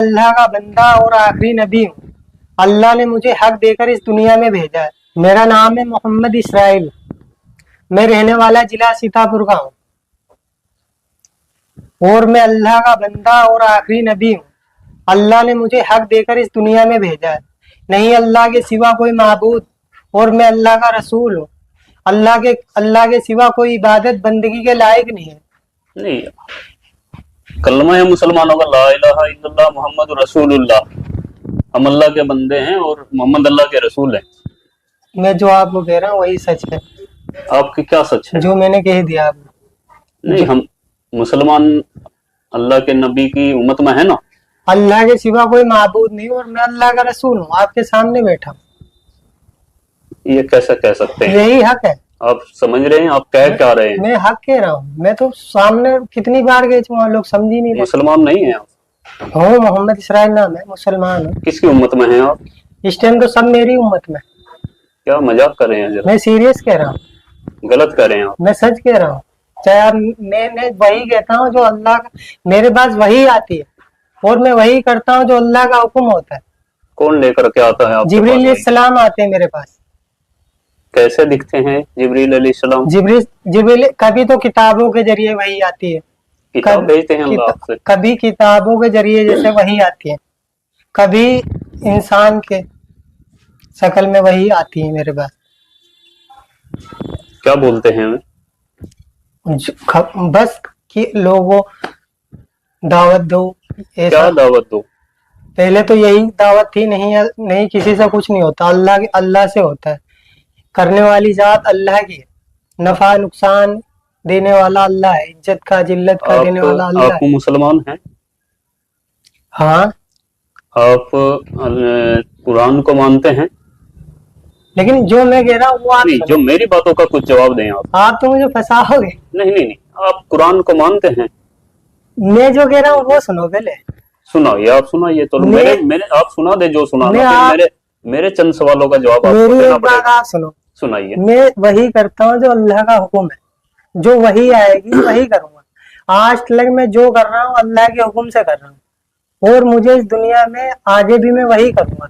अल्लाह का बंदा और आखिरी नबी हूँ। अल्लाह ने मुझे हक देकर इस दुनिया में भेजा है। मेरा नाम है मोहम्मद इसराइल। मैं रहने वाला जिला सीतापुर का हूँ और मैं अल्लाह का बंदा और आखिरी नबी हूँ। अल्लाह ने मुझे हक देकर इस दुनिया में भेजा है। नहीं अल्लाह के सिवा कोई माबूद और मैं अल्लाह का रसूल हूँ। अल्लाह के सिवा कोई इबादत बंदगी के लायक नहीं है। नहीं, कलमा है मुसलमानों का, ला इलाहा इल्लल्लाह मोहम्मद रसूलुल्लाह। हम अल्लाह के बंदे हैं और मोहम्मद अल्लाह के रसूल हैं। मैं जो आपको कह रहा हूँ वही सच है। आपकी क्या सच है? जो मैंने कह दिया आपको। नहीं, हम मुसलमान अल्लाह के नबी की उम्मत में है ना। अल्लाह के सिवा कोई माबूद नहीं और मैं अल्लाह का रसूल हूँ। आपके सामने बैठा हूँ। ये कैसा कह सकते हैं? यही हक है। आप समझ रहे हैं? आप कह क्या रहे हैं? मैं हक कह रहा हूँ। मैं तो सामने कितनी बार गए थे, लोग समझ ही नहीं रहे। मुसलमान नहीं है आप? हूँ, मोहम्मद इसराइल नाम है, मुसलमान हूँ। किसकी उम्मत में हैं आप? इस टाइम तो सब मेरी उम्मत में। क्या मजाक कर रहे हैं? जरा मैं सीरियस कह रहा हूँ। गलत कर रहे हैं आप। मैं सच कह रहा हूँ। चाहे आप मैं वही कहता हूँ जो अल्लाह का, मेरे पास वही आती है और मैं वही करता हूँ जो अल्लाह का हुक्म होता है। कौन लेकर के आता है आपके जिब्रील पास? अलैहिस्सलाम आते हैं मेरे पास। कैसे दिखते हैं जिब्रील अलैहिस्सलाम? जिब्रील कभी तो किताबों के जरिए वही आती है। किताब भेजते हैं अल्लाह आपसे? कभी किताबों के जरिए जैसे वही आती है, कभी इंसान के शक्ल में वही आती है मेरे पास। क्या बोलते हैं? बस कि लोगों दावत दो। क्या दावत दो? पहले तो यही दावत थी, नहीं किसी से कुछ नहीं होता, अल्लाह से होता है। करने वाली जात अल्लाह की है। नफा नुकसान देने वाला अल्लाह है। इज्जत का जिल्लत का देने वाला अल्लाह है। आप मुसलमान हैं? हाँ। आप कुरान को मानते हैं? लेकिन जो मैं कह रहा हूँ वो आप नहीं, जो मेरी बातों का कुछ जवाब दें आप तो मुझे फंसाओगे। नहीं, आप कुरान को मानते हैं? मैं जो कह रहा हूँ वो सुनो पहले। सुनाइए, आप सुनाइए तो। मेरे आप सुना दे जो सुना। मेरे चंद सवालों का जवाब आपको मेरी देना एक बात पड़ेगा। आप सुनो। सुनाइए। मैं वही करता हूँ जो अल्लाह का हुक्म है। जो वही आएगी वही करूंगा। आज तक मैं जो कर रहा हूँ अल्लाह के हुक्म से कर रहा हूँ और मुझे इस दुनिया में आगे भी मैं वही करूंगा।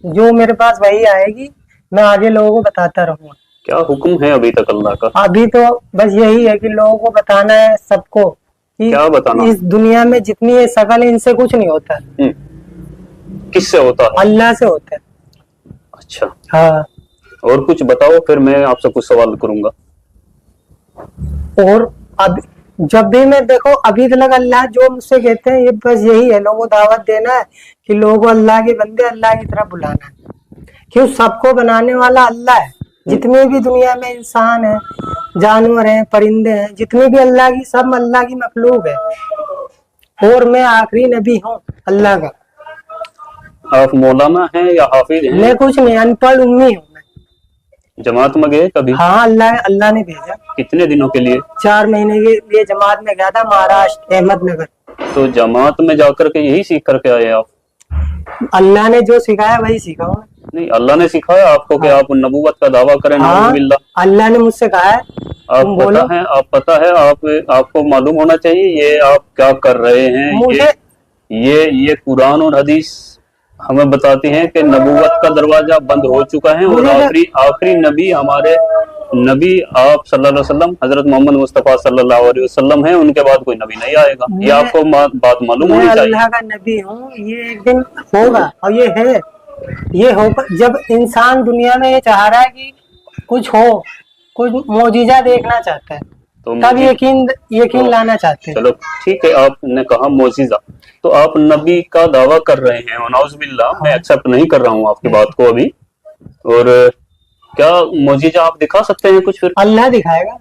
जो मेरे पास वही आएगी मैं आगे लोगों को बताता रहूंगा। क्या हुक्म है अभी तक अल्लाह का? अभी तो बस यही है कि लोगों को बताना है सबको कि क्या बताना? इस दुनिया में जितनी ये शकल है इनसे कुछ नहीं होता। किससे होता है? अल्लाह से होता है। अच्छा, हाँ। और कुछ बताओ, फिर मैं आपसे कुछ सवाल करूंगा। और अब जब भी मैं देखो अभी तक अल्लाह जो मुझसे कहते हैं ये बस यही है, लोगों को दावत देना है कि लोगों को अल्लाह के बंदे अल्लाह की तरफ बुलाना है। क्यों? सबको बनाने वाला अल्लाह है। जितने भी दुनिया में इंसान है, जानवर हैं, परिंदे हैं, जितनी भी अल्लाह की, सब अल्लाह की मखलूक है और मैं आखिरी नबी हूँ अल्लाह का। आप मौलाना हैं या हाफिज हैं? मैं कुछ नहीं, अनपढ़ उम्मी हूँ। जमात में गए कभी? हाँ, अल्लाह ने भेजा। कितने दिनों के लिए? 4 महीने के लिए जमात में गया था, महाराष्ट्र अहमदनगर। तो जमात में जाकर के यही सीख करके आए आप? अल्लाह ने जो सिखाया वही सीखा हूँ। नहीं, अल्लाह ने सिखाया आपको कि आप नबूवत का दावा करें? नाउज़ुबिल्लाह। अल्लाह ने मुझसे कहा है। आप पता है आपको मालूम होना चाहिए ये आप क्या कर रहे हैं। मुझे ये कुरान और हदीस हमें बताती हैं कि नबूवत का दरवाजा बंद हो चुका है और आखिरी नबी हमारे नबी आप सल्लल्लाहु अलैहि वसल्लम हजरत मोहम्मद मुस्तफा सल्लल्लाहु अलैहि वसल्लम है। उनके बाद कोई नबी नहीं आएगा। ये आपको बात मालूम होनी चाहिए। अल्लाह का नबी हूँ, ये एक दिन होगा और ये है, ये होगा। जब इंसान दुनिया में ये चाह रहा है कि कुछ हो, कुछ मौजिजा देखना चाहता है, तो तब यकीन लाना चाहते हैं। चलो ठीक है, आपने कहा मौजिजा, तो आप नबी का दावा कर रहे हैं और नाउज़ुबिल्लाह मैं एक्सेप्ट नहीं कर रहा हूँ आपकी बात को अभी। और क्या मौजिजा आप दिखा सकते हैं कुछ? फिर अल्लाह दिखाएगा,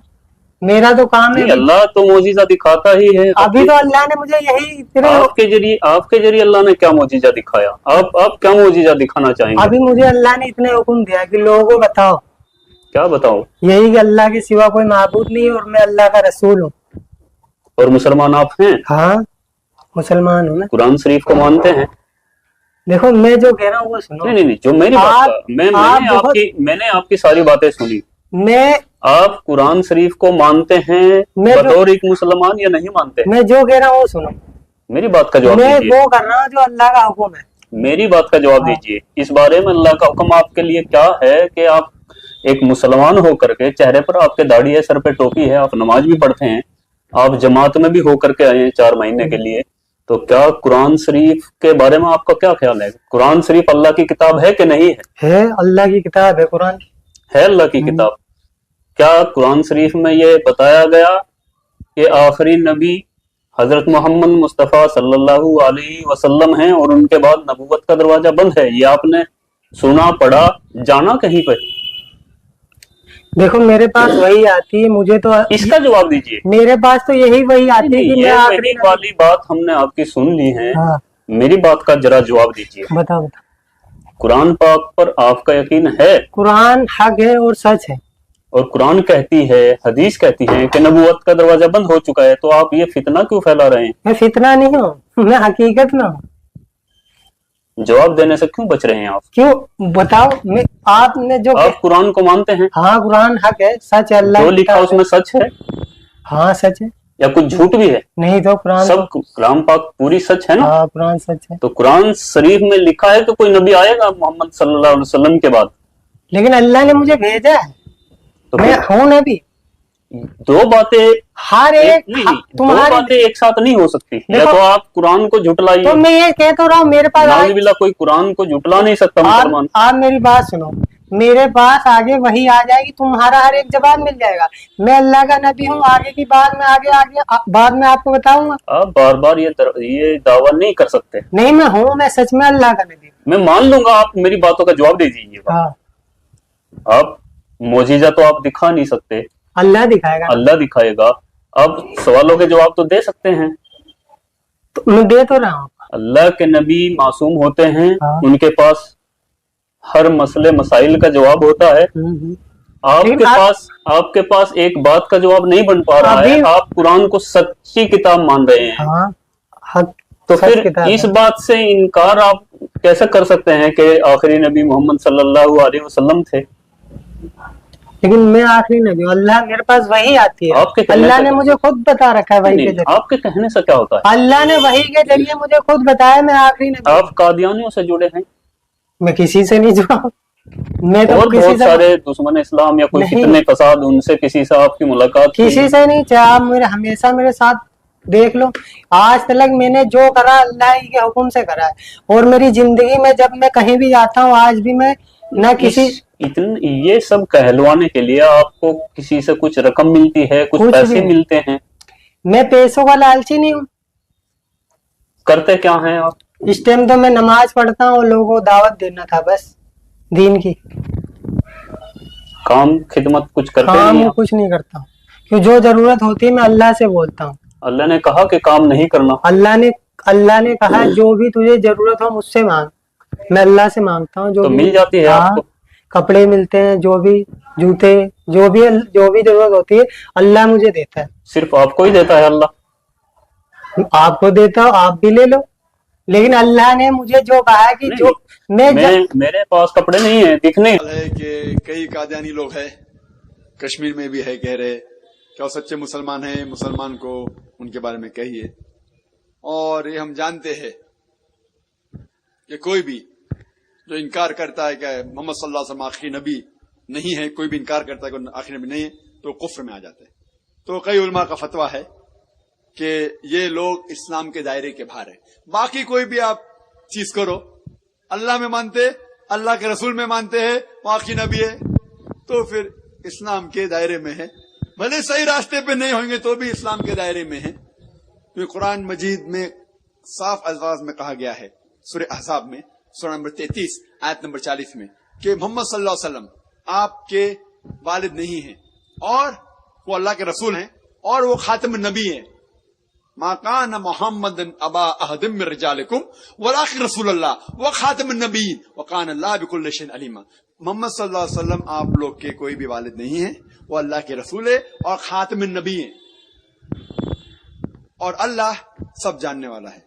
मेरा तो काम है। अल्लाह तो मौजिजा दिखाता ही है। अभी तो अल्लाह ने मुझे यही आपके जरिए अल्लाह ने क्या मौजिजा दिखाया? आप क्या मौजिजा दिखाना चाहेंगे? अभी मुझे अल्लाह ने इतने हुक्म दिया कि लोगों को बताओ। क्या बताओ? यही कि अल्लाह के सिवा कोई माबूद नहीं और मैं अल्लाह का रसूल हूँ। और मुसलमान आप हैं? हाँ, मुसलमान हूँ मैं। कुरान शरीफ को मानते हैं? देखो मैं जो कह रहा हूँ वो सुनो। नहीं, जो मेरी बात मैंने आपकी सारी बातें सुनी। आप कुरान शरीफ को मानते हैं बतौर एक मुसलमान या नहीं मानते? मैं जो कह रहा हूँ वो सुनो। मेरी बात का जवाब मैं दीजिए, वो कर रहा हूँ जो अल्लाह का हुक्म है। मेरी बात का जवाब हाँ। दीजिए। इस बारे में अल्लाह का हुक्म आपके लिए क्या है कि आप एक मुसलमान होकर के, चेहरे पर आपके दाढ़ी है, सर पे टोपी है, आप नमाज भी पढ़ते हैं, आप जमात में भी होकर के आए हैं 4 महीने के लिए, तो क्या कुरान शरीफ के बारे में आपका क्या ख्याल है? कुरान शरीफ अल्लाह की किताब है कि नहीं है? है, अल्लाह की किताब है कुरान। है अल्लाह की किताब। क्या कुरान शरीफ में ये बताया गया कि आखिरी नबी हजरत मोहम्मद मुस्तफ़ा सल्लल्लाहु अलैहि वसल्लम हैं और उनके बाद नबूवत का दरवाजा बंद है? ये आपने सुना, पढ़ा, जाना कहीं पर? देखो मेरे पास वही आती है, मुझे तो इसका जवाब दीजिए। मेरे पास तो यही वही आती है कि ये मैं आखिरी वही वाली बात हमने आपकी सुन ली है। हाँ मेरी बात का जरा जवाब दीजिए। बताओ। कुरान पाक पर आपका यकीन है? कुरान हक है और सच है। और कुरान कहती है, हदीस कहती है कि नबूवत का दरवाजा बंद हो चुका है, तो आप ये फितना क्यों फैला रहे हैं? मैं फितना नहीं हूँ, मैं हकीकत में हूँ। जवाब देने से क्यों बच रहे हैं आप? क्यों बताओ? मैं आपने जो आप कुरान को मानते हैं? हाँ कुरान हक है, सच है, अल्लाह जो की लिखा किताब उसमें सच है हाँ सच है। या कुछ झूठ भी है? नहीं तो कुरान सब कलाम पाक पूरी सच है ना? हाँ कुरान सच है। तो कुरान शरीफ में लिखा है कि कोई नबी आएगा मोहम्मद सल्लल्लाहु अलैहि वसल्लम के बाद? लेकिन अल्लाह ने मुझे भेजा है, तो मैं हूँ नबी। दो बातें हर एक नहीं, दो तुम्हारे बातें एक साथ नहीं हो सकती। या देखो, तो आप कुरान को झुटलाइए। तो मैं ये कह तो रहा हूँ, मेरे पास नाउजुबिल्लाह, कोई कुरान को झुटला नहीं सकता मुसलमान। आप मेरी बात सुनो, मेरे पास आगे वही आ जाएगी, तुम्हारा हर एक जवाब मिल जाएगा। मैं अल्लाह का नबी हूँ, आगे की बात में आगे बाद में आपको बताऊंगा। आप बार बार ये दावा नहीं कर सकते। नहीं मैं हूँ, मैं सच में अल्लाह का नबी हूँ। मैं मान लूंगा, आप मेरी बातों का जवाब दे दीजिएगा। हाँ आप मोजीजा तो आप दिखा नहीं सकते, अल्लाह दिखाएगा। अल्लाह दिखाएगा। अब सवालों के जवाब तो दे सकते हैं। तो मैं दे तो रहा हूँ। अल्लाह के नबी मासूम होते हैं, हाँ। उनके पास हर मसले मसाइल का जवाब होता है। आपके पास एक बात का जवाब नहीं बन पा रहा है। आप कुरान को सच्ची किताब मान रहे हैं। हाँ, तो फिर इस बात से इनकार आप कैसे कर सकते हैं कि आखिरी नबी मोहम्मद सल्लल्लाहु अलैहि वसल्लम थे? लेकिन मैं आखिरी नबी हूँ, अल्लाह मेरे पास वही आती है। अल्लाह ने मुझे खुद बता रखा है वही के जरिए। आपके कहने से क्या होता है? अल्लाह ने वही के जरिए मुझे खुद बताया मैं आखिरी नबी। आप कादियानियों से जुड़े हैं? मैं किसी से नहीं जुड़ा, मैं तो और बहुत सारे दुश्मन इस्लाम या कोई फितने फसाद, उनसे किसी से आपकी मुलाकात? किसी से नहीं। चाहे आप हमेशा मेरे साथ देख लो, आज तक मैंने जो करा अल्लाह के हुक्म से करा है। और मेरी जिंदगी में जब मैं कहीं भी जाता हूँ, आज भी मैं न किसी ये सब कहलवाने के लिए आपको किसी से कुछ रकम मिलती है, कुछ पैसे मिलते हैं? मैं पैसों का लालची नहीं हूँ। करते क्या हैं आप? इस टाइम तो मैं नमाज पढ़ता हूँ, लोगों को दावत देना था बस दीन की। काम खिदमत कुछ करते नहीं? कुछ नहीं करता हूँ, क्यों जो जरूरत होती है मैं अल्लाह से बोलता हूँ। अल्लाह ने कहा कि काम नहीं करना? अल्लाह ने कहा जो भी तुझे जरूरत हो मुझसे मांग। मैं अल्लाह से मांगता हूँ, जो तो मिल जाती है आपको? कपड़े मिलते हैं, जो भी जूते, जो भी जरूरत होती है अल्लाह मुझे देता है। सिर्फ आपको ही देता है अल्लाह? आपको देता हूँ, आप भी ले लो। लेकिन अल्लाह ने मुझे जो कहा है कि जो मेरे पास कपड़े नहीं है दिखने है कि कई कादियानी लोग हैं, कश्मीर में भी है, कह रहे क्या सच्चे मुसलमान हैं, मुसलमान को उनके बारे में कहिए। और ये हम जानते हैं कि कोई भी जो इनकार करता है कि मोहम्मद सल्लल्लाहु अलैहि वसल्लम आखिरी नबी नहीं है, कोई भी इनकार करता है कि आखिरी नबी नहीं है, तो कुफ्र में आ जाते हैं। तो कई उलमा का फतवा है कि ये लोग इस्लाम के दायरे के बाहर है। बाकी कोई भी आप चीज करो, अल्लाह में मानते, अल्लाह के रसूल में मानते हैं, वो आखिरी नबी है, तो फिर इस्लाम के दायरे में है। भले सही रास्ते पे नहीं होंगे तो भी इस्लाम के दायरे में है। तो कुरान मजीद में साफ अल्फाज में कहा गया है, सूरह अहज़ाब में सूरह नंबर 33 आयत नंबर 40 में, कि मोहम्मद सल्लल्लाहु अलैहि वसल्लम आपके वालिद नहीं हैं और वो अल्लाह के रसूल हैं और वो खातिम नबी हैं। मा कान मुहम्मदन अबा अहदिम मिन रिजालिकुम वलाकिन रसूलुल्लाह व खातिमुन नबीय्यीन व कान अल्लाह बिकुल्लि शैइन अलीमा। मोहम्मद सल्लल्लाहु अलैहि वसल्लम आप लोग के कोई भी वालिद नहीं है, वो अल्लाह के रसूल है और खातिमुन नबी हैं, और अल्लाह सब जानने वाला है।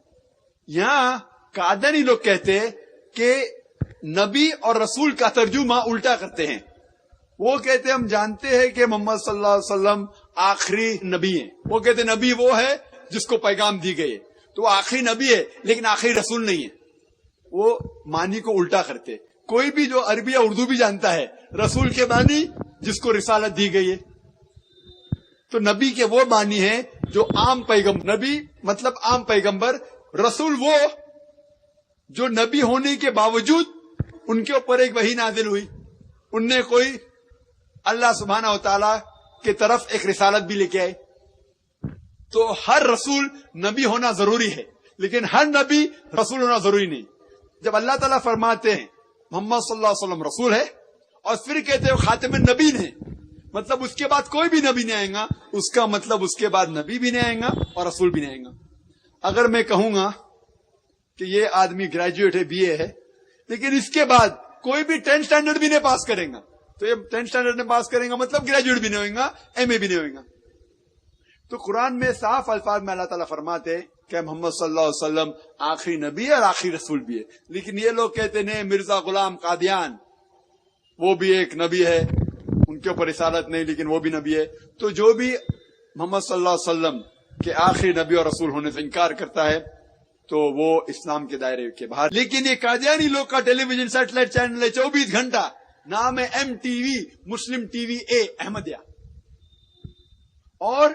यहाँ कादियानी लोग कहते हैं कि नबी और रसूल का तर्जुमा उल्टा करते हैं। वो कहते हम जानते हैं कि मोहम्मद सल्लल्लाहु अलैहि वसल्लम आखिरी नबी हैं। वो कहते नबी वो है जिसको पैगाम दी गई, تو وہ آخری نبی ہے لیکن آخری رسول نہیں ہے. وہ معنی کو الٹا کرتے. کوئی بھی جو عربی یا اردو بھی جانتا ہے رسول کے معنی جس کو رسالت دی گئی ہے. تو نبی کے وہ معنی ہیں جو عام پیغمبر. نبی مطلب عام پیغمبر. رسول وہ جو نبی ہونے کے باوجود ان کے اوپر ایک وحی نازل ہوئی, ان نے کوئی اللہ سبحانہ و تعالی کی طرف ایک رسالت بھی لے کے آئے. تو ہر رسول نبی ہونا ضروری ہے لیکن ہر نبی رسول ہونا ضروری نہیں. جب اللہ تعالیٰ فرماتے ہیں محمد صلی اللہ علیہ وسلم رسول ہے اور پھر کہتے ہیں خاتم النبیین ہے, مطلب اس کے بعد کوئی بھی نبی نہیں آئے گا, اس کا مطلب اس کے بعد نبی بھی نہیں آئے گا اور رسول بھی نہیں آئے گا. اگر میں کہوں گا کہ یہ آدمی گریجویٹ ہے, بی اے ہے, لیکن اس کے بعد کوئی بھی 10th اسٹینڈرڈ بھی نہیں پاس کرے گا, تو یہ 10th اسٹینڈرڈ نہیں پاس کرے گا مطلب گریجویٹ بھی نہیں ہوئے گا, ایم اے بھی نہیں ہوئے گا. تو قرآن میں صاف الفاظ میں اللہ تعالیٰ فرماتے کہ محمد صلی اللہ علیہ وسلم آخری نبی اور آخری رسول بھی ہے. لیکن یہ لوگ کہتے ہیں مرزا غلام قادیان وہ بھی ایک نبی ہے, ان کے اوپر رسالت نہیں لیکن وہ بھی نبی ہے. تو جو بھی محمد صلی اللہ علیہ وسلم کے آخری نبی اور رسول ہونے سے انکار کرتا ہے تو وہ اسلام کے دائرے کے باہر. لیکن یہ قادیانی لوگ کا ٹیلی ویژن سیٹلائٹ چینل ہے 24 گھنٹہ, نام ہے MTV مسلم ٹی وی اے احمدیہ. اور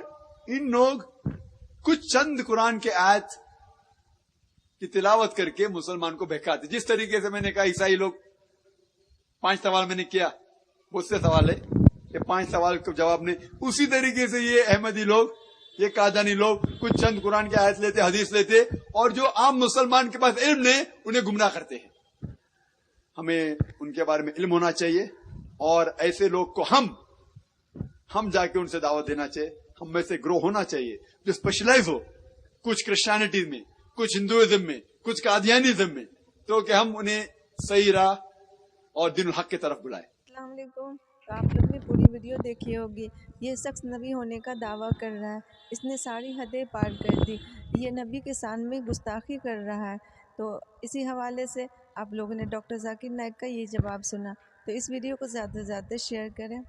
ان لوگ کچھ چند قرآن کے آیت کی تلاوت کر کے مسلمان کو بہکاتے. جس طریقے سے میں نے کہا عیسائی لوگ 5 سوال میں نے کیا, بہت سے سوال ہے, یہ 5 سوال کا جواب نہیں, اسی طریقے سے یہ احمدی لوگ, یہ قادیانی لوگ کچھ چند قرآن کے آیت لیتے, حدیث لیتے, اور جو عام مسلمان کے پاس علم نہیں انہیں گمراہ کرتے ہیں. ہمیں ان کے بارے میں علم ہونا چاہیے اور ایسے لوگ کو ہم جا کے ان سے دعوت دینا چاہیے. ہم میں سے گرو ہونا چاہیے جو اسپیشلائز ہو, کچھ کرسچینٹی میں, کچھ ہندوازم میں, کچھ قادیانیزم میں, تو کہ ہم انہیں صحیح راہ اور دین الحق کی طرف بلائیں. السلام علیکم. تو آپ لوگ نے پوری ویڈیو دیکھی ہوگی. یہ شخص نبی ہونے کا دعویٰ کر رہا ہے, اس نے ساری حدیں پار کر دی, یہ نبی کے شان میں گستاخی کر رہا ہے. تو اسی حوالے سے آپ لوگوں نے ڈاکٹر ذاکر نائک کا یہ جواب سنا, تو اس ویڈیو کو زیادہ سے زیادہ شیئر کریں.